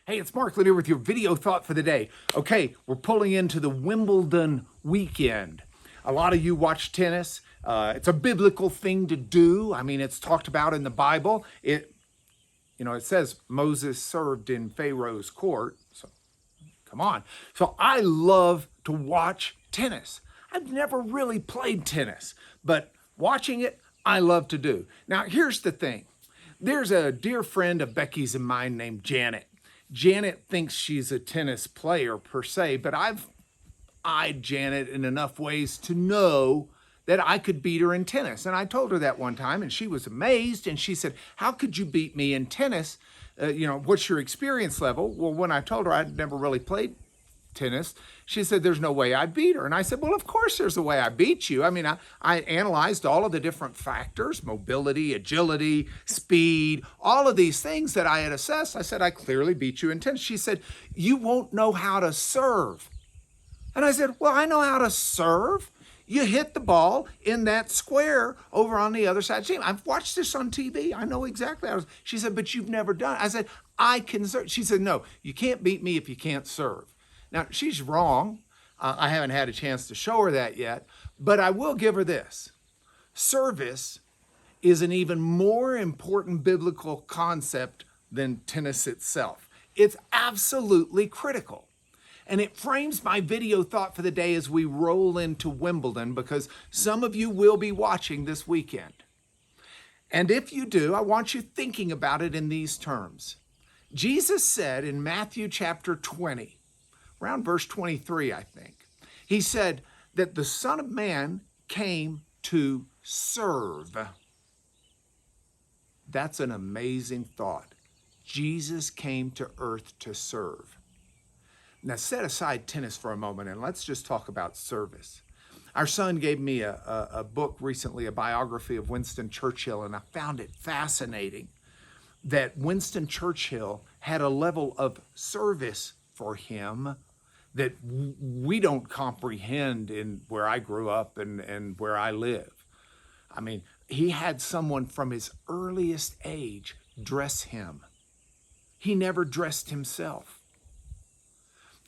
Hey, it's Mark Lanier with your video thought for the day. Okay, we're pulling into the Wimbledon weekend. A lot of you watch tennis. It's a biblical thing to do. I mean, it's talked about in the Bible. It says Moses served in Pharaoh's court. So come on. So I love to watch tennis. I've never really played tennis, but watching it, I love to do. Now, here's the thing. There's a dear friend of Becky's and mine named Janet. Janet thinks she's a tennis player per se, but I've eyed Janet in enough ways to know that I could beat her in tennis. And I told her that one time, and she was amazed, and she said, "How could you beat me in tennis? What's your experience level?" Well, when I told her I'd never really played tennis, she said, "There's no way I beat her." And I said, "Well, of course there's a way I beat you." I mean, I analyzed all of the different factors, mobility, agility, speed, all of these things that I had assessed. I said, "I clearly beat you in tennis." She said, "You won't know how to serve." And I said, "Well, I know how to serve. You hit the ball in that square over on the other side of the team. I've watched this on TV. I know exactly how." She said, "But you've never done it." I said, "I can serve." She said, "No, you can't beat me if you can't serve." Now, she's wrong. I haven't had a chance to show her that yet, but I will give her this. Service is an even more important biblical concept than tennis itself. It's absolutely critical. And it frames my video thought for the day as we roll into Wimbledon, because some of you will be watching this weekend. And if you do, I want you thinking about it in these terms. Jesus said in Matthew chapter 20, around verse 23, I think, he said that the Son of Man came to serve. That's an amazing thought. Jesus came to earth to serve. Now, set aside tennis for a moment and let's just talk about service. Our son gave me a book recently, a biography of Winston Churchill, and I found it fascinating that Winston Churchill had a level of service for him that we don't comprehend in where I grew up and where I live. I mean, he had someone from his earliest age dress him. He never dressed himself.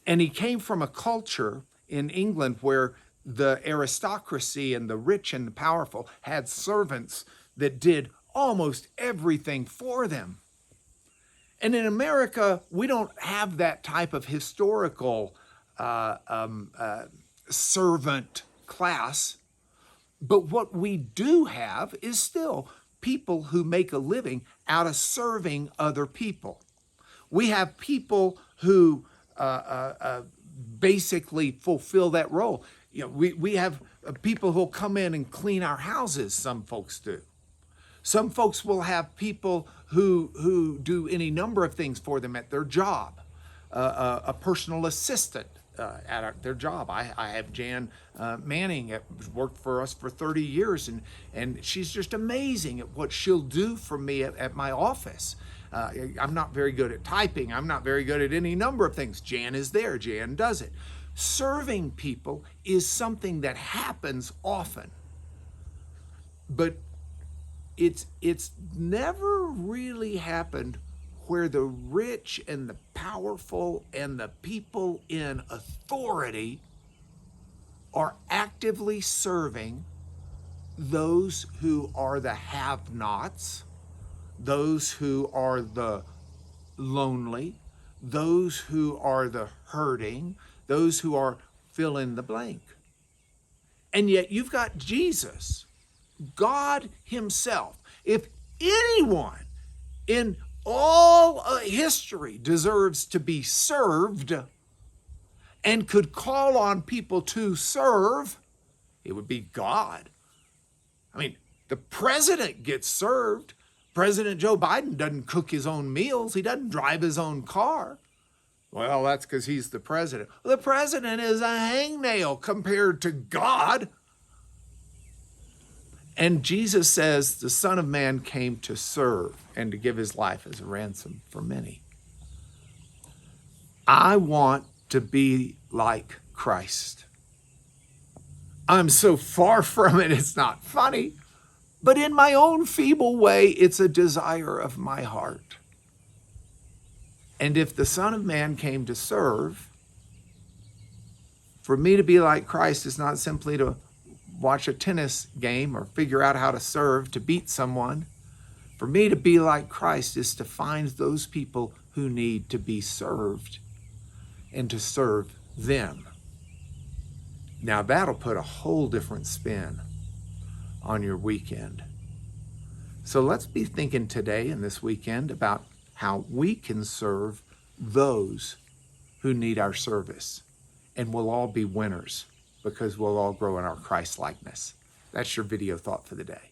And he came from a culture in England where the aristocracy and the rich and the powerful had servants that did almost everything for them. And in America, we don't have that type of historical servant class. But what we do have is still people who make a living out of serving other people. We have people who basically fulfill that role. We have people who'll come in and clean our houses, some folks do. Some folks will have people who do any number of things for them at their job. A personal assistant at their job. I have Jan Manning, worked for us for 30 years, and she's just amazing at what she'll do for me at my office. I'm not very good at typing. I'm not very good at any number of things. Jan is there. Jan does it. Serving people is something that happens often, but it's never really happened where the rich and the powerful and the people in authority are actively serving those who are the have-nots, those who are the lonely, those who are the hurting, those who are fill in the blank. And yet you've got Jesus, God himself. If anyone in all history deserves to be served and could call on people to serve, it would be God. I mean, the president gets served. President Joe Biden doesn't cook his own meals. He doesn't drive his own car. Well, that's because he's the president. The president is a hangnail compared to God. And Jesus says the Son of Man came to serve and to give his life as a ransom for many. I want to be like Christ. I'm so far from it, it's not funny. But in my own feeble way, it's a desire of my heart. And if the Son of Man came to serve, for me to be like Christ is not simply to watch a tennis game or figure out how to serve to beat someone. For me to be like Christ is to find those people who need to be served and to serve them. Now that'll put a whole different spin on your weekend. So let's be thinking today and this weekend about how we can serve those who need our service. And we'll all be winners because we'll all grow in our Christ likeness. That's your video thought for the day.